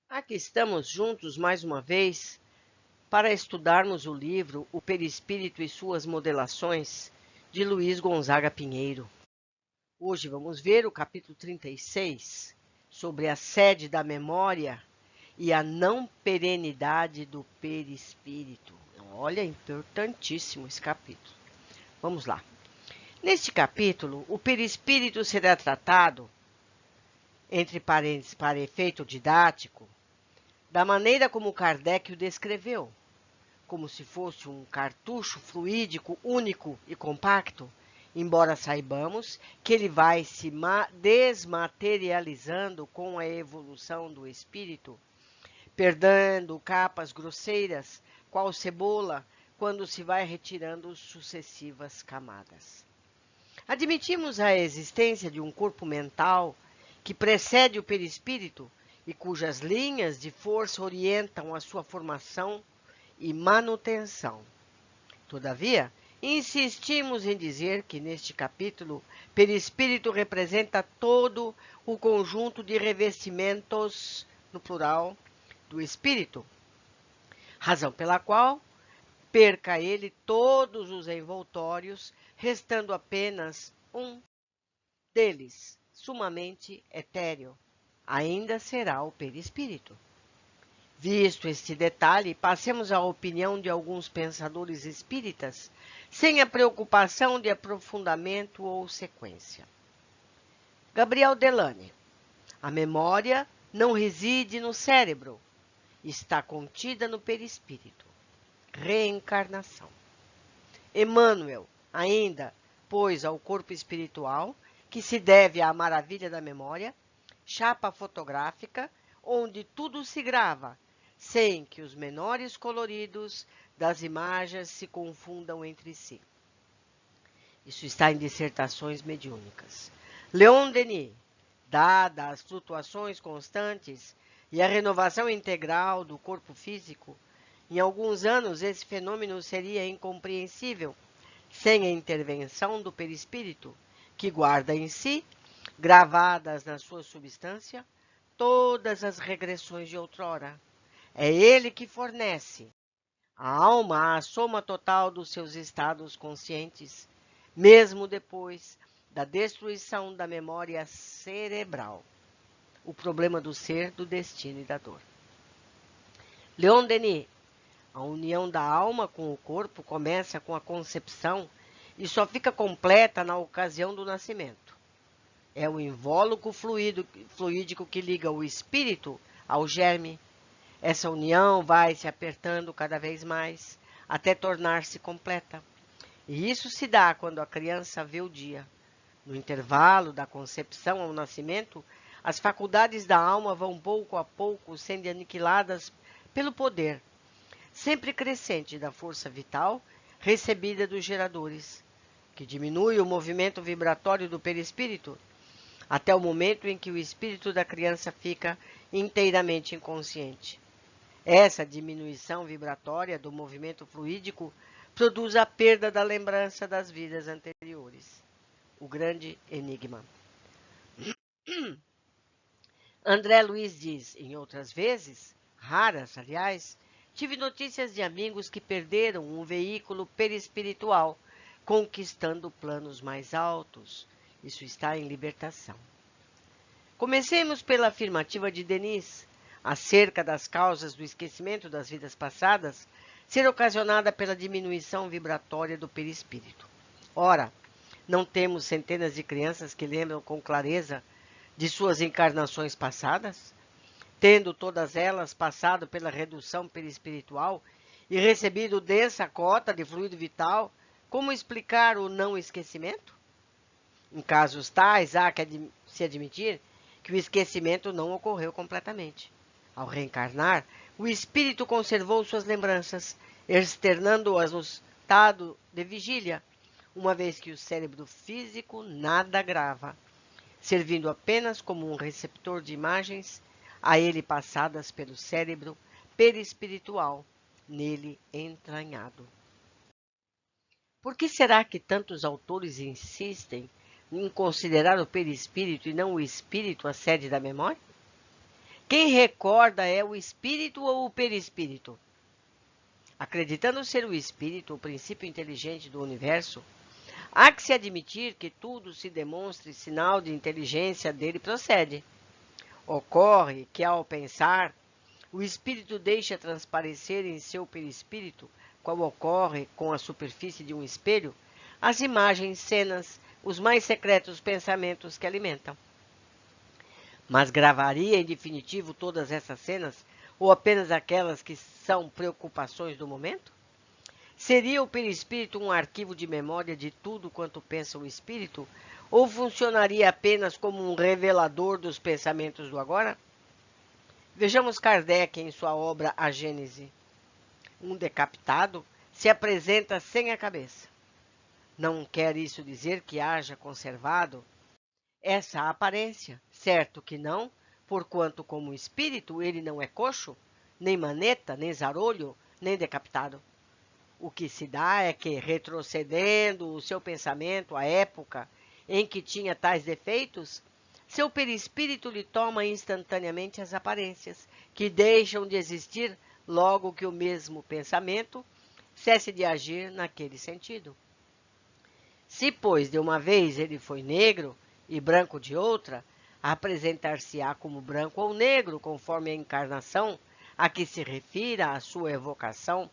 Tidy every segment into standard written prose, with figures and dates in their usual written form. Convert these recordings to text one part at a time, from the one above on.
Aqui estamos juntos mais uma vez para estudarmos o livro O Perispírito e Suas Modelações, de Luiz Gonzaga Pinheiro. Hoje vamos ver o capítulo 36, sobre a sede da memória e a não perenidade do perispírito. Olha, importantíssimo esse capítulo. Vamos lá. Neste capítulo, o perispírito será tratado, entre parênteses, para efeito didático, da maneira como Kardec o descreveu, como se fosse um cartucho fluídico único e compacto, embora saibamos que ele vai se desmaterializando com a evolução do espírito, perdendo capas grosseiras, qual cebola, quando se vai retirando sucessivas camadas. Admitimos a existência de um corpo mental que precede o perispírito e cujas linhas de força orientam a sua formação e manutenção. Todavia, insistimos em dizer que neste capítulo, perispírito representa todo o conjunto de revestimentos, no plural, do espírito, razão pela qual perca ele todos os envoltórios, restando apenas um deles, sumamente etéreo. Ainda será o perispírito. Visto este detalhe, passemos à opinião de alguns pensadores espíritas, sem a preocupação de aprofundamento ou sequência. Gabriel Delane. A memória não reside no cérebro, está contida no perispírito. Reencarnação. Emmanuel, ainda, pois ao corpo espiritual, que se deve à maravilha da memória, chapa fotográfica, onde tudo se grava, sem que os menores coloridos das imagens se confundam entre si. Isso está em Dissertações Mediúnicas. Leon Denis, dada as flutuações constantes e a renovação integral do corpo físico, em alguns anos esse fenômeno seria incompreensível sem a intervenção do perispírito, que guarda em si, gravadas na sua substância, todas as regressões de outrora. É ele que fornece à alma a soma total dos seus estados conscientes, mesmo depois da destruição da memória cerebral. O problema do ser, do destino e da dor. Leon Denis. A união da alma com o corpo começa com a concepção e só fica completa na ocasião do nascimento. É o invólucro fluídico que liga o espírito ao germe. Essa união vai se apertando cada vez mais, até tornar-se completa. E isso se dá quando a criança vê o dia. No intervalo da concepção ao nascimento, as faculdades da alma vão pouco a pouco sendo aniquiladas pelo poder, sempre crescente, da força vital recebida dos geradores, que diminui o movimento vibratório do perispírito, até o momento em que o espírito da criança fica inteiramente inconsciente. Essa diminuição vibratória do movimento fluídico produz a perda da lembrança das vidas anteriores. O grande enigma. André Luiz diz, em outras vezes, raras, aliás, tive notícias de amigos que perderam um veículo perispiritual, conquistando planos mais altos. Isso está em Libertação. Comecemos pela afirmativa de Denis, acerca das causas do esquecimento das vidas passadas, ser ocasionada pela diminuição vibratória do perispírito. Ora, não temos centenas de crianças que lembram com clareza de suas encarnações passadas, tendo todas elas passado pela redução perispiritual e recebido densa cota de fluido vital, como explicar o não esquecimento? Em casos tais, há que se admitir que o esquecimento não ocorreu completamente. Ao reencarnar, o espírito conservou suas lembranças, externando-as no estado de vigília, uma vez que o cérebro físico nada grava, servindo apenas como um receptor de imagens a ele passadas pelo cérebro perispiritual, nele entranhado. Por que será que tantos autores insistem em considerar o perispírito e não o espírito a sede da memória? Quem recorda é o espírito ou o perispírito? Acreditando ser o espírito, o princípio inteligente do universo, há que se admitir que tudo se demonstre sinal de inteligência dele procede. Ocorre que, ao pensar, o espírito deixa transparecer em seu perispírito, qual ocorre com a superfície de um espelho, as imagens, cenas, os mais secretos pensamentos que alimentam. Mas gravaria em definitivo todas essas cenas, ou apenas aquelas que são preocupações do momento? Seria o perispírito um arquivo de memória de tudo quanto pensa o espírito, ou funcionaria apenas como um revelador dos pensamentos do agora? Vejamos Kardec em sua obra A Gênese. Um decapitado se apresenta sem a cabeça. Não quer isso dizer que haja conservado essa aparência? Certo que não, porquanto como espírito ele não é coxo, nem maneta, nem zarolho, nem decapitado. O que se dá é que, retrocedendo o seu pensamento à época em que tinha tais defeitos, seu perispírito lhe toma instantaneamente as aparências, que deixam de existir logo que o mesmo pensamento cesse de agir naquele sentido. Se, pois, de uma vez ele foi negro e branco de outra, apresentar-se-á como branco ou negro, conforme a encarnação a que se refira a sua evocação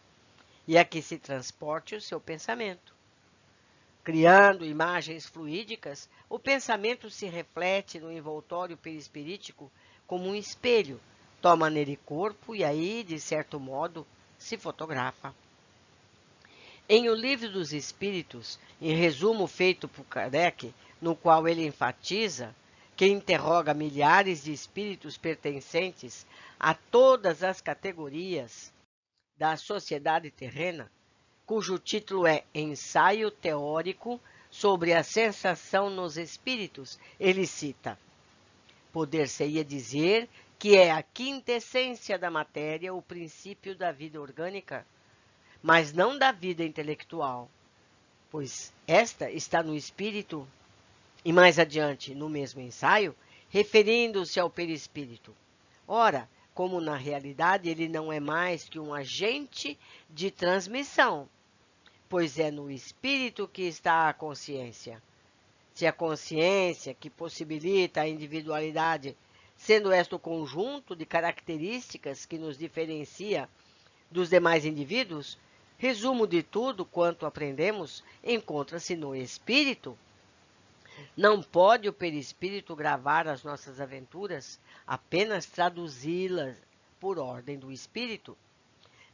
e a que se transporte o seu pensamento. Criando imagens fluídicas, o pensamento se reflete no envoltório perispirítico como um espelho, toma nele corpo e aí, de certo modo, se fotografa. Em O Livro dos Espíritos, em resumo feito por Kardec, no qual ele enfatiza que interroga milhares de espíritos pertencentes a todas as categorias da sociedade terrena, cujo título é Ensaio Teórico sobre a Sensação nos Espíritos, ele cita: poder-se-ia dizer que é a quintessência da matéria o princípio da vida orgânica, mas não da vida intelectual, pois esta está no espírito, e mais adiante, no mesmo ensaio, referindo-se ao perispírito. Ora, como na realidade ele não é mais que um agente de transmissão, pois é no espírito que está a consciência. Se a consciência que possibilita a individualidade, sendo esta o conjunto de características que nos diferencia dos demais indivíduos, resumo de tudo quanto aprendemos encontra-se no espírito. Não pode o perispírito gravar as nossas aventuras, apenas traduzi-las por ordem do espírito,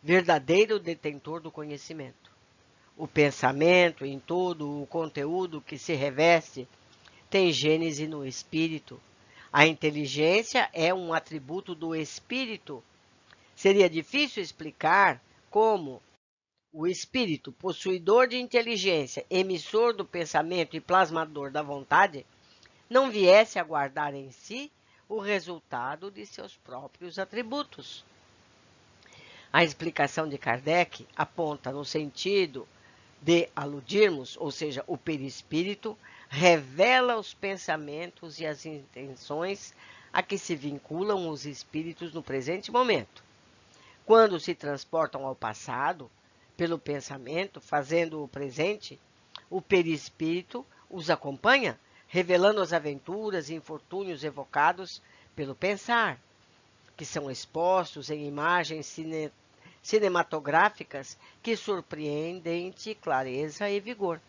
verdadeiro detentor do conhecimento. O pensamento, em todo o conteúdo que se reveste, tem gênese no espírito. A inteligência é um atributo do espírito. Seria difícil explicar como o espírito, possuidor de inteligência, emissor do pensamento e plasmador da vontade, não viesse a guardar em si o resultado de seus próprios atributos. A explicação de Kardec aponta no sentido de aludirmos, ou seja, o perispírito revela os pensamentos e as intenções a que se vinculam os espíritos no presente momento. Quando se transportam ao passado, pelo pensamento, fazendo-o presente, o perispírito os acompanha, revelando as aventuras e infortúnios evocados pelo pensar, que são expostos em imagens cinematográficas que surpreendem de clareza e vigor.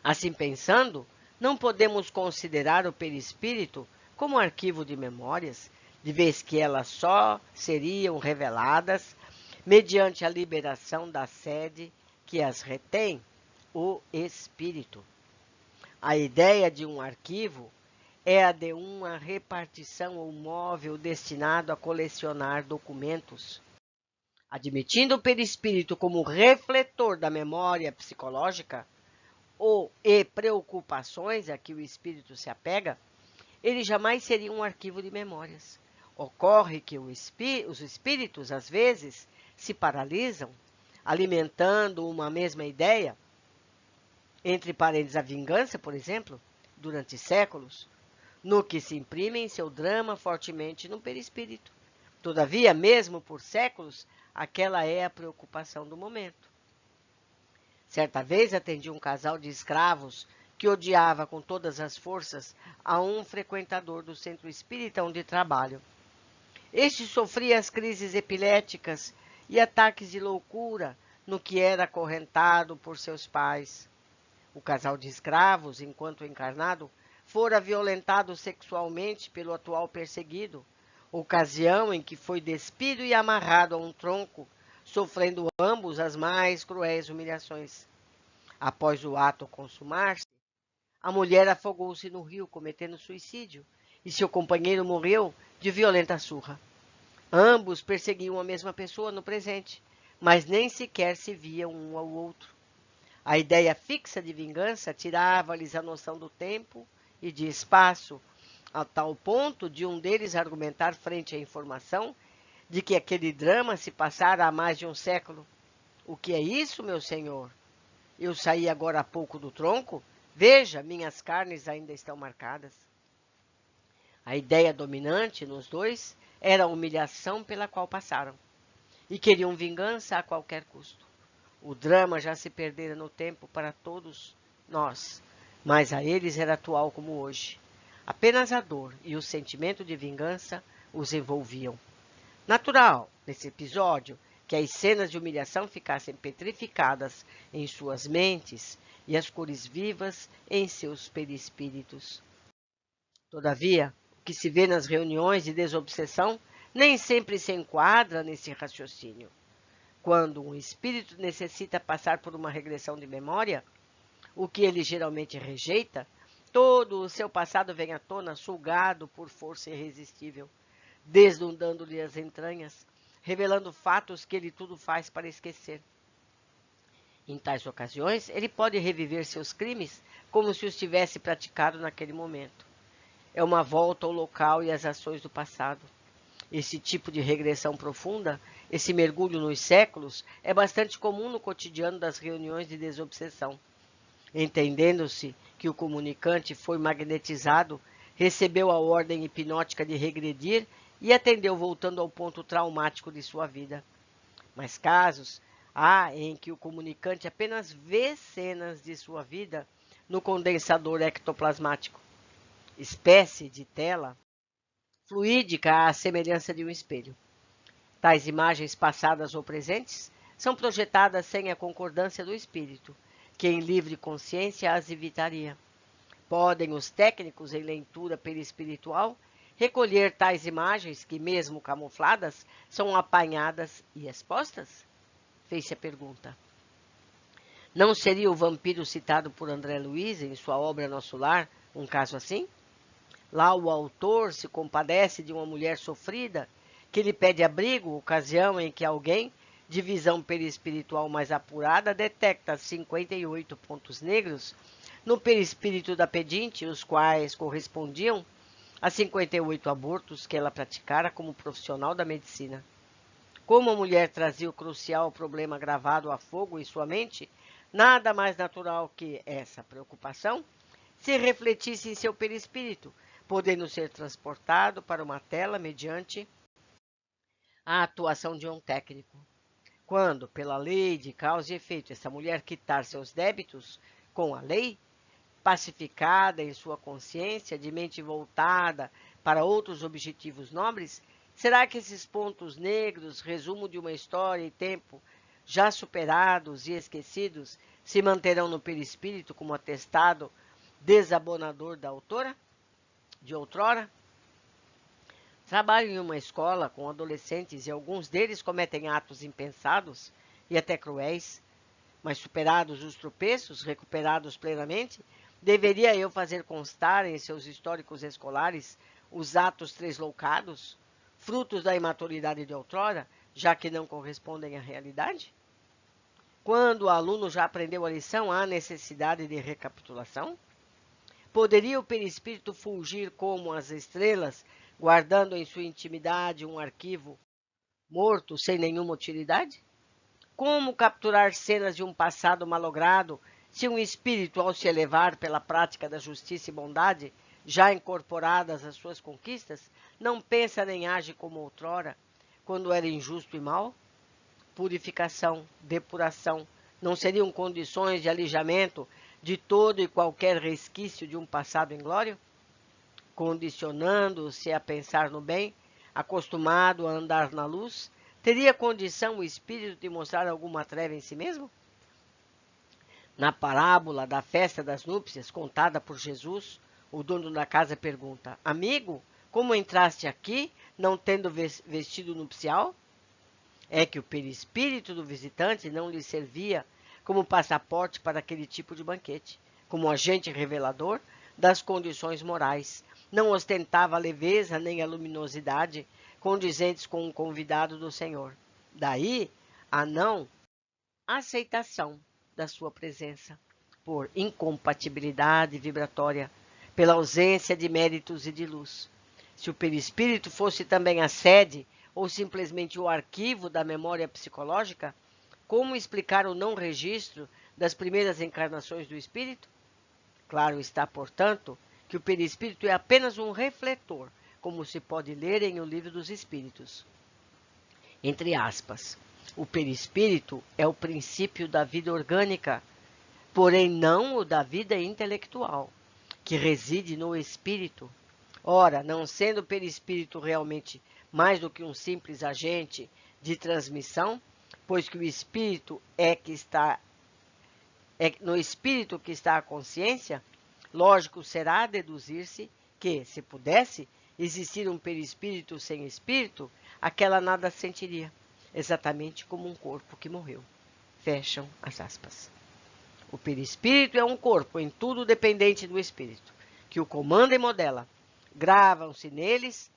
Assim pensando, não podemos considerar o perispírito como arquivo de memórias, de vez que elas só seriam reveladas mediante a liberação da sede que as retém, o espírito. A ideia de um arquivo é a de uma repartição ou móvel destinado a colecionar documentos. Admitindo o perispírito como refletor da memória psicológica e preocupações a que o espírito se apega, ele jamais seria um arquivo de memórias. Ocorre que os espíritos, às vezes, se paralisam, alimentando uma mesma ideia, entre parênteses a vingança, por exemplo, durante séculos, no que se imprime em seu drama fortemente no perispírito. Todavia, mesmo por séculos, aquela é a preocupação do momento. Certa vez atendi um casal de escravos que odiava com todas as forças a um frequentador do centro espírita onde trabalho. Este sofria as crises epiléticas e ataques de loucura no que era acorrentado por seus pais. O casal de escravos, enquanto encarnado, fora violentado sexualmente pelo atual perseguido, ocasião em que foi despido e amarrado a um tronco, sofrendo ambos as mais cruéis humilhações. Após o ato consumar-se, a mulher afogou-se no rio, cometendo suicídio, e seu companheiro morreu de violenta surra. Ambos perseguiam a mesma pessoa no presente, mas nem sequer se viam um ao outro. A ideia fixa de vingança tirava-lhes a noção do tempo e de espaço, a tal ponto de um deles argumentar frente à informação de que aquele drama se passara há mais de um século. O que é isso, meu senhor? Eu saí agora há pouco do tronco? Veja, minhas carnes ainda estão marcadas. A ideia dominante nos dois era a humilhação pela qual passaram, e queriam vingança a qualquer custo. O drama já se perdera no tempo para todos nós, mas a eles era atual como hoje. Apenas a dor e o sentimento de vingança os envolviam. Natural, nesse episódio, que as cenas de humilhação ficassem petrificadas em suas mentes e as cores vivas em seus perispíritos. Todavia, o que se vê nas reuniões de desobsessão nem sempre se enquadra nesse raciocínio. Quando um espírito necessita passar por uma regressão de memória, o que ele geralmente rejeita, todo o seu passado vem à tona sugado por força irresistível, desnudando-lhe as entranhas, revelando fatos que ele tudo faz para esquecer. Em tais ocasiões, ele pode reviver seus crimes como se os tivesse praticado naquele momento. É uma volta ao local e às ações do passado. Esse tipo de regressão profunda, esse mergulho nos séculos, é bastante comum no cotidiano das reuniões de desobsessão. Entendendo-se que o comunicante foi magnetizado, recebeu a ordem hipnótica de regredir e atendeu voltando ao ponto traumático de sua vida. Mas casos há em que o comunicante apenas vê cenas de sua vida no condensador ectoplasmático, espécie de tela fluídica à semelhança de um espelho. Tais imagens passadas ou presentes são projetadas sem a concordância do espírito, que em livre consciência as evitaria. Podem os técnicos em leitura perispiritual recolher tais imagens que, mesmo camufladas, são apanhadas e expostas? Fez-se a pergunta. Não seria o vampiro citado por André Luiz em sua obra Nosso Lar um caso assim? Lá o autor se compadece de uma mulher sofrida que lhe pede abrigo, ocasião em que alguém, de visão perispiritual mais apurada, detecta 58 pontos negros no perispírito da pedinte, os quais correspondiam a 58 abortos que ela praticara como profissional da medicina. Como a mulher trazia o crucial problema gravado a fogo em sua mente, nada mais natural que essa preocupação se refletisse em seu perispírito, podendo ser transportado para uma tela mediante a atuação de um técnico. Quando, pela lei de causa e efeito, essa mulher quitar seus débitos com a lei, pacificada em sua consciência, de mente voltada para outros objetivos nobres, será que esses pontos negros, resumo de uma história e tempo já superados e esquecidos, se manterão no perispírito como atestado desabonador da autora? De outrora? Trabalho em uma escola com adolescentes e alguns deles cometem atos impensados e até cruéis, mas superados os tropeços, recuperados plenamente, deveria eu fazer constar em seus históricos escolares os atos tresloucados, frutos da imaturidade de outrora, já que não correspondem à realidade? Quando o aluno já aprendeu a lição, há necessidade de recapitulação? Poderia o perispírito fulgir como as estrelas, guardando em sua intimidade um arquivo morto sem nenhuma utilidade? Como capturar cenas de um passado malogrado se um espírito, ao se elevar pela prática da justiça e bondade, já incorporadas às suas conquistas, não pensa nem age como outrora, quando era injusto e mau? Purificação, depuração, não seriam condições de alijamento de todo e qualquer resquício de um passado inglório? Condicionando-se a pensar no bem, acostumado a andar na luz, teria condição o espírito de mostrar alguma treva em si mesmo? Na parábola da festa das núpcias, contada por Jesus, o dono da casa pergunta: Amigo, como entraste aqui, não tendo vestido nupcial? É que o perispírito do visitante não lhe servia como passaporte para aquele tipo de banquete, como agente revelador das condições morais. Não ostentava a leveza nem a luminosidade condizentes com o convidado do Senhor. Daí a não aceitação da sua presença, por incompatibilidade vibratória, pela ausência de méritos e de luz. Se o perispírito fosse também a sede ou simplesmente o arquivo da memória psicológica, como explicar o não registro das primeiras encarnações do espírito? Claro está, portanto, que o perispírito é apenas um refletor, como se pode ler em O Livro dos Espíritos. Entre aspas, o perispírito é o princípio da vida orgânica, porém não o da vida intelectual, que reside no espírito. Ora, não sendo o perispírito realmente mais do que um simples agente de transmissão, pois que o espírito no espírito que está a consciência, lógico será deduzir-se que, se pudesse existir um perispírito sem espírito, aquela nada sentiria, exatamente como um corpo que morreu. Fecham as aspas. O perispírito é um corpo em tudo dependente do espírito, que o comanda e modela. Gravam-se neles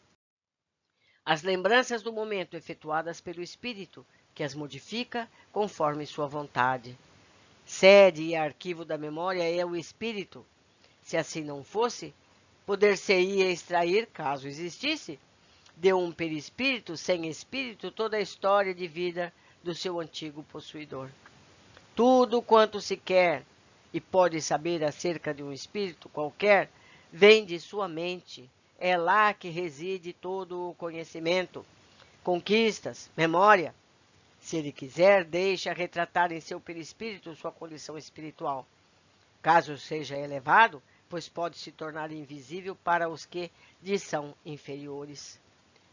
as lembranças do momento efetuadas pelo espírito, que as modifica conforme sua vontade. Sede e arquivo da memória é o espírito. Se assim não fosse, poder-se-ia extrair, caso existisse, de um perispírito sem espírito toda a história de vida do seu antigo possuidor. Tudo quanto se quer e pode saber acerca de um espírito qualquer vem de sua mente. É lá que reside todo o conhecimento, conquistas, memória. Se ele quiser, deixa retratar em seu perispírito sua condição espiritual. Caso seja elevado, pois pode se tornar invisível para os que lhe são inferiores.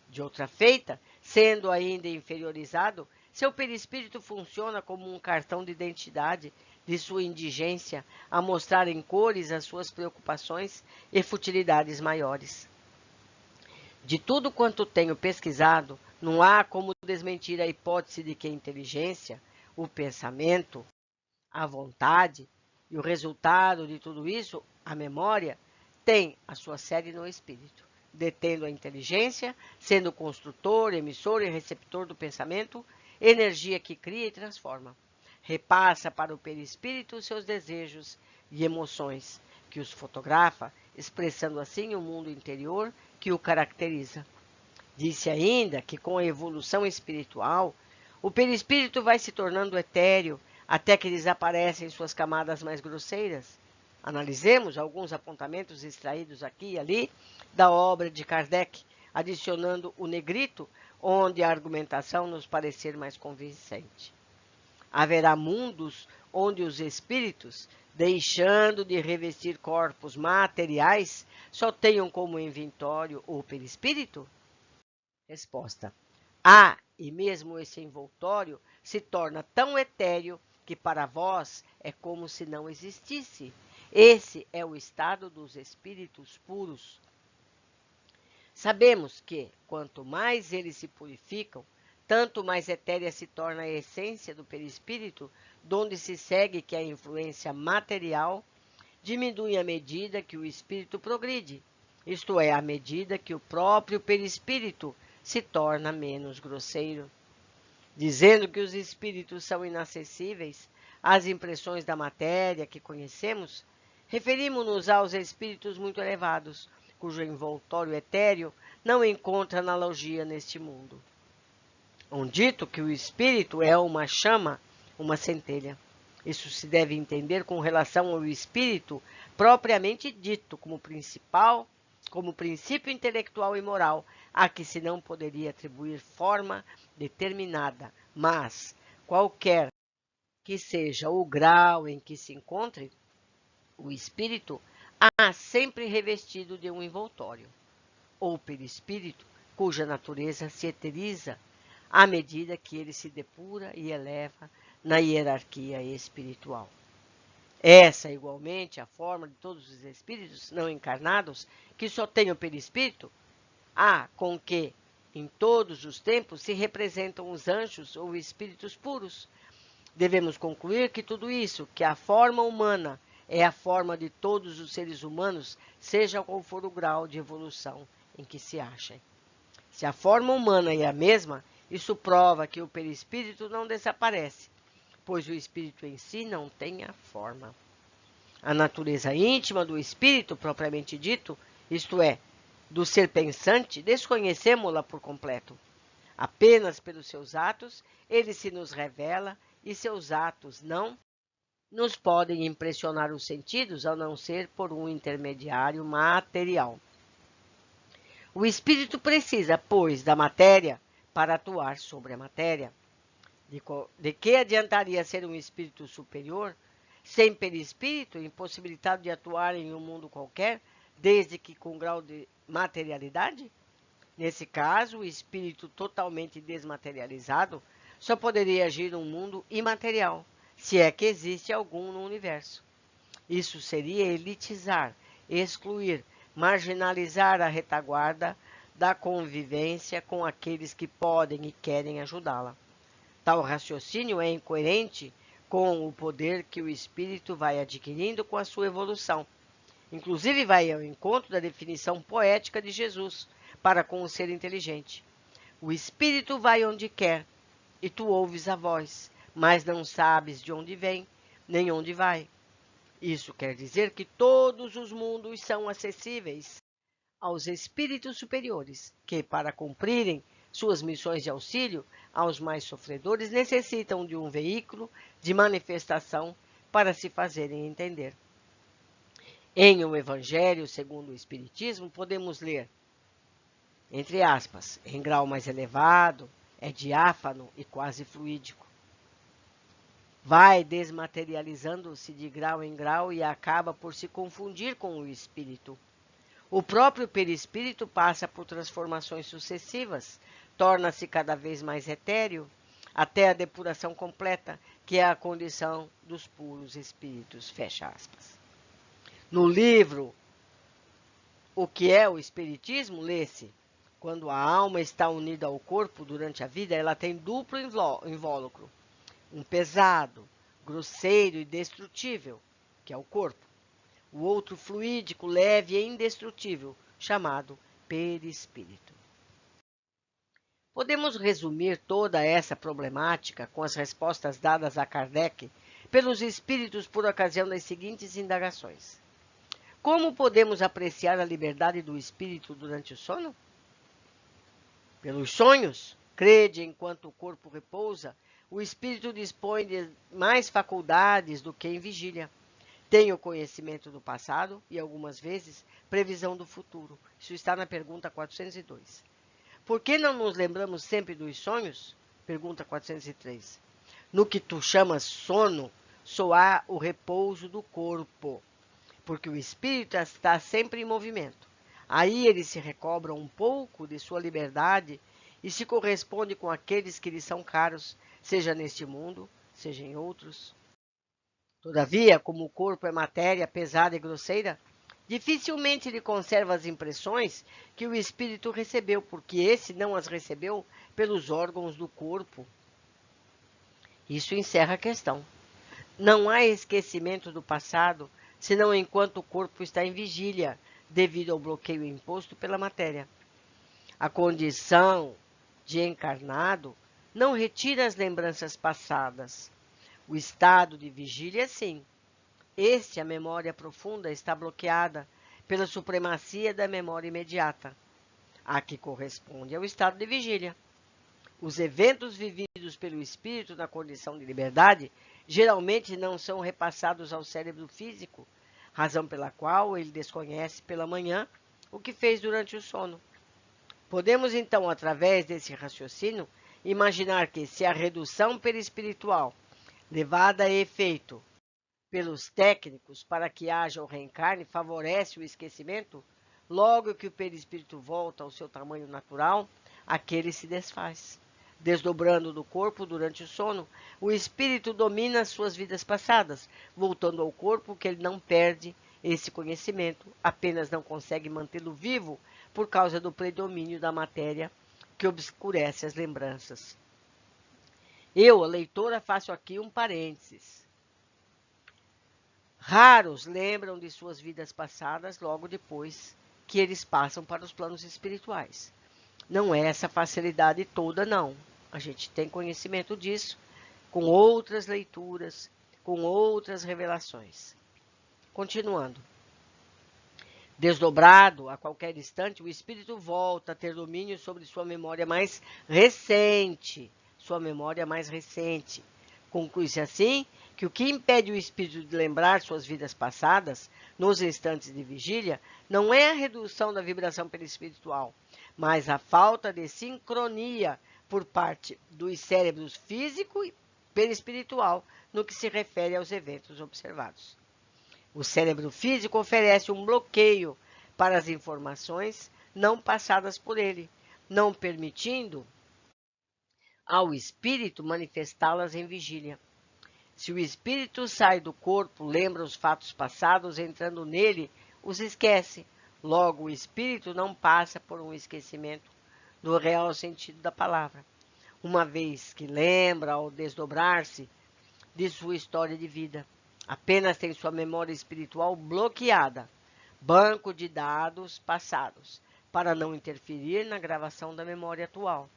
De outra feita, sendo ainda inferiorizado, seu perispírito funciona como um cartão de identidade de sua indigência, a mostrar em cores as suas preocupações e futilidades maiores. De tudo quanto tenho pesquisado, não há como desmentir a hipótese de que a inteligência, o pensamento, a vontade e o resultado de tudo isso, a memória, tem a sua sede no espírito, detendo a inteligência, sendo construtor, emissor e receptor do pensamento, energia que cria e transforma. Repassa para o perispírito seus desejos e emoções, que os fotografa, expressando assim o mundo interior que o caracteriza. Disse ainda que com a evolução espiritual, o perispírito vai se tornando etéreo até que desaparecem suas camadas mais grosseiras. Analisemos alguns apontamentos extraídos aqui e ali da obra de Kardec, adicionando o negrito, onde a argumentação nos parecer mais convincente. Haverá mundos onde os espíritos, deixando de revestir corpos materiais, só tenham como envoltório o perispírito? Resposta: há, e mesmo esse envoltório se torna tão etéreo que para vós é como se não existisse. Esse é o estado dos espíritos puros. Sabemos que, quanto mais eles se purificam, tanto mais etérea se torna a essência do perispírito, donde se segue que a influência material diminui à medida que o espírito progride, isto é, à medida que o próprio perispírito se torna menos grosseiro. Dizendo que os espíritos são inacessíveis às impressões da matéria que conhecemos, referimos-nos aos espíritos muito elevados, cujo envoltório etéreo não encontra analogia neste mundo. Um dito que o espírito é uma chama, uma centelha. Isso se deve entender com relação ao espírito propriamente dito como princípio intelectual e moral, a que se não poderia atribuir forma determinada, mas qualquer que seja o grau em que se encontre, o espírito há sempre revestido de um envoltório, ou perispírito, cuja natureza se eteriza à medida que ele se depura e eleva na hierarquia espiritual. Essa é igualmente a forma de todos os espíritos não encarnados, que só têm o perispírito, com que, em todos os tempos, se representam os anjos ou espíritos puros. Devemos concluir que tudo isso, que a forma humana é a forma de todos os seres humanos, seja qual for o grau de evolução em que se achem. Se a forma humana é a mesma, isso prova que o perispírito não desaparece, pois o espírito em si não tem a forma. A natureza íntima do espírito, propriamente dito, isto é, do ser pensante, desconhecemos-la por completo. Apenas pelos seus atos ele se nos revela, e seus atos não nos podem impressionar os sentidos, a não ser por um intermediário material. O espírito precisa, pois, da matéria para atuar sobre a matéria. De que adiantaria ser um espírito superior, sem perispírito, impossibilitado de atuar em um mundo qualquer, desde que com grau de materialidade? Nesse caso, o espírito totalmente desmaterializado só poderia agir num mundo imaterial, se é que existe algum no universo. Isso seria elitizar, excluir, marginalizar a retaguarda da convivência com aqueles que podem e querem ajudá-la. Tal raciocínio é incoerente com o poder que o espírito vai adquirindo com a sua evolução. Inclusive vai ao encontro da definição poética de Jesus para com o ser inteligente. O espírito vai onde quer, e tu ouves a voz, mas não sabes de onde vem, nem onde vai. Isso quer dizer que todos os mundos são acessíveis aos espíritos superiores, que, para cumprirem suas missões de auxílio aos mais sofredores, necessitam de um veículo de manifestação para se fazerem entender. Em O Evangelho segundo o Espiritismo, podemos ler, entre aspas, em grau mais elevado, é diáfano e quase fluídico. Vai desmaterializando-se de grau em grau e acaba por se confundir com o espírito. O próprio perispírito passa por transformações sucessivas, torna-se cada vez mais etéreo, até a depuração completa, que é a condição dos puros espíritos. Fecha aspas. No livro O que é o Espiritismo, lê-se: quando a alma está unida ao corpo durante a vida, ela tem duplo invólucro. Um pesado, grosseiro e destrutível, que é o corpo. O outro fluídico, leve e indestrutível, chamado perispírito. Podemos resumir toda essa problemática com as respostas dadas a Kardec pelos espíritos por ocasião das seguintes indagações. Como podemos apreciar a liberdade do espírito durante o sono? Pelos sonhos, crede enquanto o corpo repousa, o espírito dispõe de mais faculdades do que em vigília. Tem o conhecimento do passado e, algumas vezes, previsão do futuro. Isso está na pergunta 402. Por que não nos lembramos sempre dos sonhos? Pergunta 403. No que tu chamas sono, só há o repouso do corpo, porque o espírito está sempre em movimento. Aí ele se recobra um pouco de sua liberdade e se corresponde com aqueles que lhe são caros, seja neste mundo, seja em outros. Todavia, como o corpo é matéria pesada e grosseira, dificilmente ele conserva as impressões que o espírito recebeu, porque esse não as recebeu pelos órgãos do corpo. Isso encerra a questão. Não há esquecimento do passado, senão enquanto o corpo está em vigília, devido ao bloqueio imposto pela matéria. A condição de encarnado não retira as lembranças passadas. O estado de vigília, sim. A memória profunda está bloqueada pela supremacia da memória imediata, a que corresponde ao estado de vigília. Os eventos vividos recebidos pelo espírito na condição de liberdade geralmente não são repassados ao cérebro físico, razão pela qual ele desconhece pela manhã o que fez durante o sono. Podemos então, através desse raciocínio, imaginar que se a redução perispiritual levada a efeito pelos técnicos para que haja o reencarne favorece o esquecimento, logo que o perispírito volta ao seu tamanho natural, aquele se desfaz. Desdobrando do corpo durante o sono, o espírito domina suas vidas passadas, voltando ao corpo que ele não perde esse conhecimento, apenas não consegue mantê-lo vivo por causa do predomínio da matéria que obscurece as lembranças. Eu, a leitora, faço aqui um parênteses. Raros lembram de suas vidas passadas logo depois que eles passam para os planos espirituais. Não é essa facilidade toda, não. A gente tem conhecimento disso com outras leituras, com outras revelações. Continuando. Desdobrado, a qualquer instante, o espírito volta a ter domínio sobre sua memória mais recente. Conclui-se assim que o que impede o espírito de lembrar suas vidas passadas, nos instantes de vigília, não é a redução da vibração perispiritual, mas a falta de sincronia por parte dos cérebros físico e perispiritual no que se refere aos eventos observados. O cérebro físico oferece um bloqueio para as informações não passadas por ele, não permitindo ao espírito manifestá-las em vigília. Se o espírito sai do corpo, lembra os fatos passados, entrando nele, os esquece. Logo, o espírito não passa por um esquecimento no real sentido da palavra, uma vez que lembra ao desdobrar-se de sua história de vida. Apenas tem sua memória espiritual bloqueada, banco de dados passados, para não interferir na gravação da memória atual.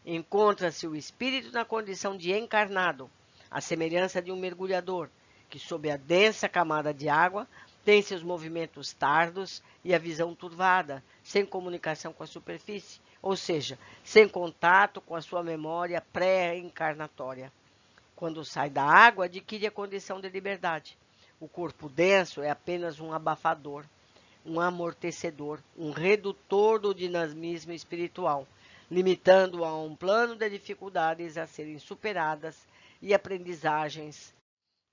Encontra-se o espírito na condição de encarnado, à semelhança de um mergulhador, que sob a densa camada de água tem seus movimentos tardos e a visão turvada, sem comunicação com a superfície, ou seja, sem contato com a sua memória pré-encarnatória. Quando sai da água, adquire a condição de liberdade. O corpo denso é apenas um abafador, um amortecedor, um redutor do dinamismo espiritual, limitando-o a um plano de dificuldades a serem superadas e aprendizagens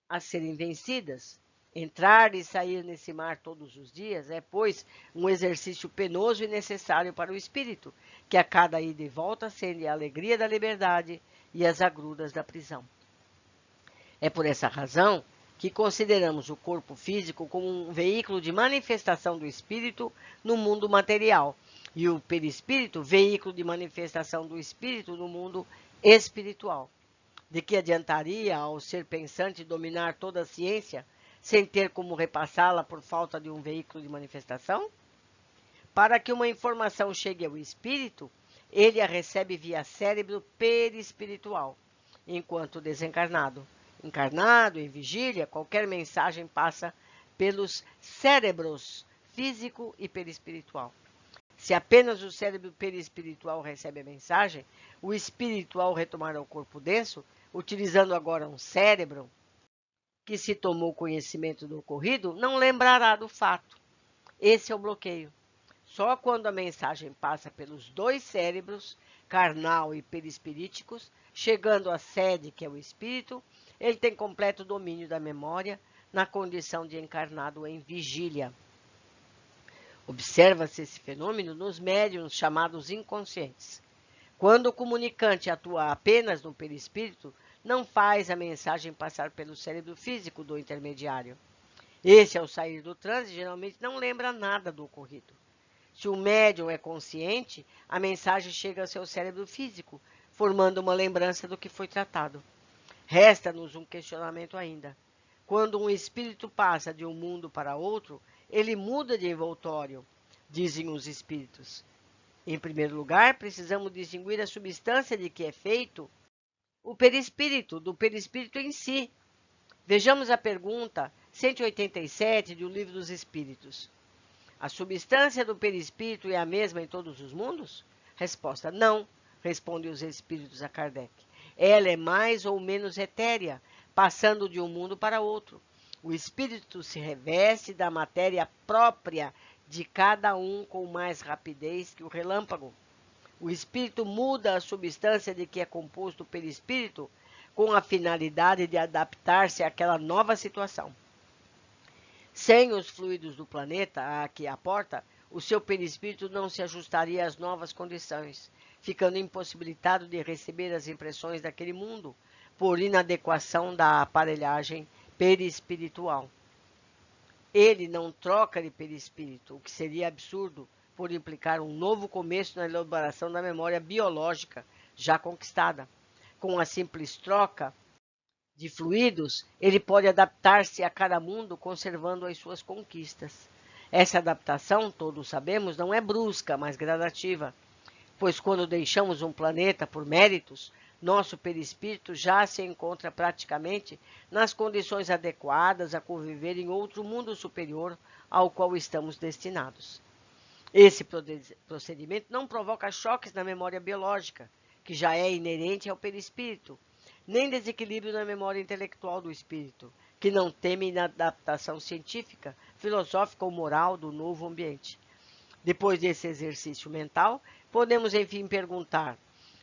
a serem vencidas. Entrar e sair nesse mar todos os dias é, pois, um exercício penoso e necessário para o espírito, que a cada ida e volta acende a alegria da liberdade e as agruras da prisão. É por essa razão que consideramos o corpo físico como um veículo de manifestação do espírito no mundo material e o perispírito, veículo de manifestação do espírito no mundo espiritual. De que adiantaria ao ser pensante dominar toda a ciência sem ter como repassá-la por falta de um veículo de manifestação? Para que uma informação chegue ao espírito, ele a recebe via cérebro perispiritual, enquanto desencarnado. Encarnado, em vigília, qualquer mensagem passa pelos cérebros físico e perispiritual. Se apenas o cérebro perispiritual recebe a mensagem, o espírito, ao retomar ao corpo denso, utilizando agora um cérebro que se tomou conhecimento do ocorrido, não lembrará do fato. Esse é o bloqueio. Só quando a mensagem passa pelos dois cérebros, carnal e perispiríticos, chegando à sede, que é o espírito, ele tem completo domínio da memória na condição de encarnado em vigília. Observa-se esse fenômeno nos médiuns chamados inconscientes. Quando o comunicante atua apenas no perispírito, não faz a mensagem passar pelo cérebro físico do intermediário. Esse, ao sair do transe, geralmente não lembra nada do ocorrido. Se o médium é consciente, a mensagem chega ao seu cérebro físico, formando uma lembrança do que foi tratado. Resta-nos um questionamento ainda. Quando um espírito passa de um mundo para outro, ele muda de envoltório, dizem os espíritos. Em primeiro lugar, precisamos distinguir a substância de que é feito o perispírito, do perispírito em si. Vejamos a pergunta 187 do Livro dos Espíritos. A substância do perispírito é a mesma em todos os mundos? Resposta: não, respondem os espíritos a Kardec. Ela é mais ou menos etérea, passando de um mundo para outro. O espírito se reveste da matéria própria de cada um com mais rapidez que o relâmpago. O espírito muda a substância de que é composto o perispírito com a finalidade de adaptar-se àquela nova situação. Sem os fluidos do planeta a que aporta, o seu perispírito não se ajustaria às novas condições, ficando impossibilitado de receber as impressões daquele mundo, por inadequação da aparelhagem perispiritual. Ele não troca de perispírito, o que seria absurdo, por implicar um novo começo na elaboração da memória biológica já conquistada. Com a simples troca de fluidos, ele pode adaptar-se a cada mundo, conservando as suas conquistas. Essa adaptação, todos sabemos, não é brusca, mas gradativa, pois quando deixamos um planeta por méritos, nosso perispírito já se encontra praticamente nas condições adequadas a conviver em outro mundo superior ao qual estamos destinados. Esse procedimento não provoca choques na memória biológica, que já é inerente ao perispírito, nem desequilíbrio na memória intelectual do espírito, que não teme inadaptação científica, filosófica ou moral do novo ambiente. Depois desse exercício mental, podemos enfim perguntar: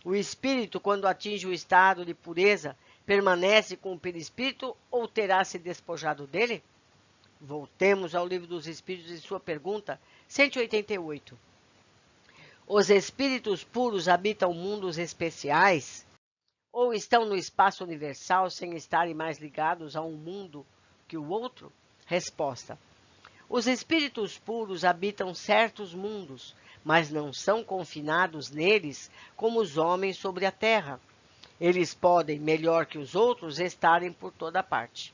o espírito, quando atinge o estado de pureza, permanece com o perispírito ou terá se despojado dele? Voltemos ao Livro dos Espíritos e sua pergunta 188. Os espíritos puros habitam mundos especiais ou estão no espaço universal sem estarem mais ligados a um mundo que o outro? Resposta: os espíritos puros habitam certos mundos, mas não são confinados neles como os homens sobre a terra. Eles podem, melhor que os outros, estarem por toda parte.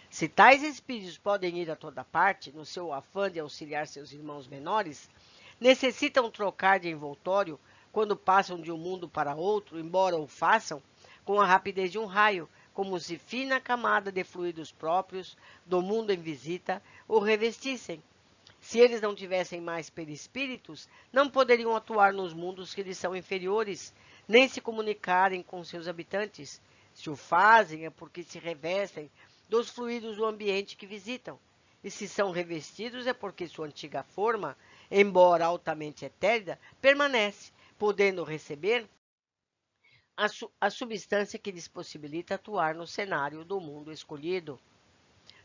Se tais espíritos podem ir a toda parte, no seu afã de auxiliar seus irmãos menores, necessitam trocar de envoltório quando passam de um mundo para outro, embora o façam com a rapidez de um raio, como se fina camada de fluidos próprios do mundo em visita o revestissem. Se eles não tivessem mais perispíritos, não poderiam atuar nos mundos que lhes são inferiores, nem se comunicarem com seus habitantes. Se o fazem é porque se revestem dos fluidos do ambiente que visitam. E se são revestidos é porque sua antiga forma, embora altamente etérea, permanece, podendo receber a substância que lhes possibilita atuar no cenário do mundo escolhido.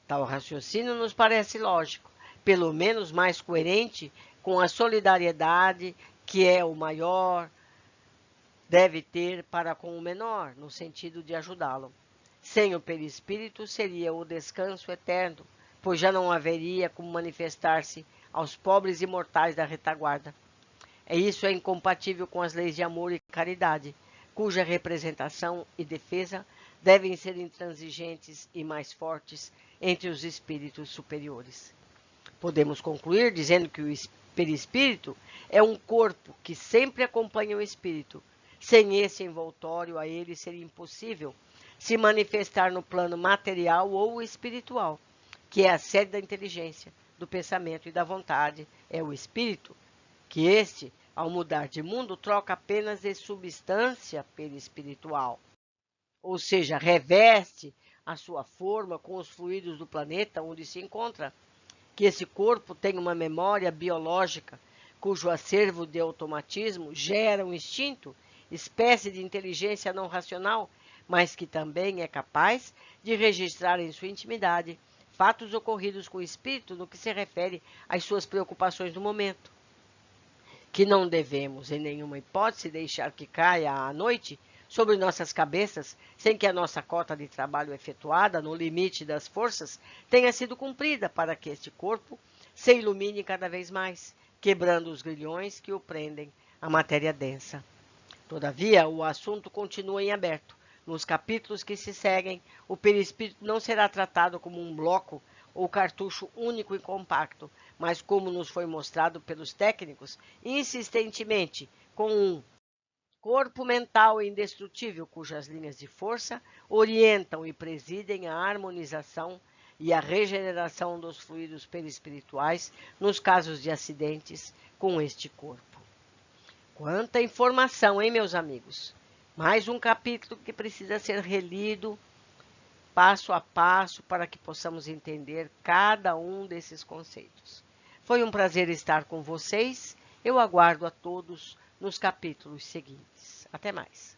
Tal raciocínio nos parece lógico, pelo menos mais coerente com a solidariedade que é o maior deve ter para com o menor, no sentido de ajudá-lo. Sem o perispírito seria o descanso eterno, pois já não haveria como manifestar-se aos pobres imortais da retaguarda. Isso é incompatível com as leis de amor e caridade, cuja representação e defesa devem ser intransigentes e mais fortes entre os espíritos superiores. Podemos concluir dizendo que o perispírito é um corpo que sempre acompanha o espírito. Sem esse envoltório, a ele seria impossível se manifestar no plano material ou espiritual, que é a sede da inteligência, do pensamento e da vontade, é o espírito, que este, ao mudar de mundo, troca apenas de substância perispiritual, ou seja, reveste a sua forma com os fluidos do planeta onde se encontra, que esse corpo tem uma memória biológica, cujo acervo de automatismo gera um instinto, espécie de inteligência não racional, mas que também é capaz de registrar em sua intimidade fatos ocorridos com o espírito no que se refere às suas preocupações do momento. Que não devemos, em nenhuma hipótese, deixar que caia à noite sobre nossas cabeças, sem que a nossa cota de trabalho efetuada, no limite das forças, tenha sido cumprida para que este corpo se ilumine cada vez mais, quebrando os grilhões que o prendem à matéria densa. Todavia, o assunto continua em aberto. Nos capítulos que se seguem, o perispírito não será tratado como um bloco ou cartucho único e compacto, mas como nos foi mostrado pelos técnicos, insistentemente, com um corpo mental indestrutível, cujas linhas de força orientam e presidem a harmonização e a regeneração dos fluidos perispirituais nos casos de acidentes com este corpo. Quanta informação, hein, meus amigos? Mais um capítulo que precisa ser relido passo a passo para que possamos entender cada um desses conceitos. Foi um prazer estar com vocês. Eu aguardo a todos nos capítulos seguintes. Até mais.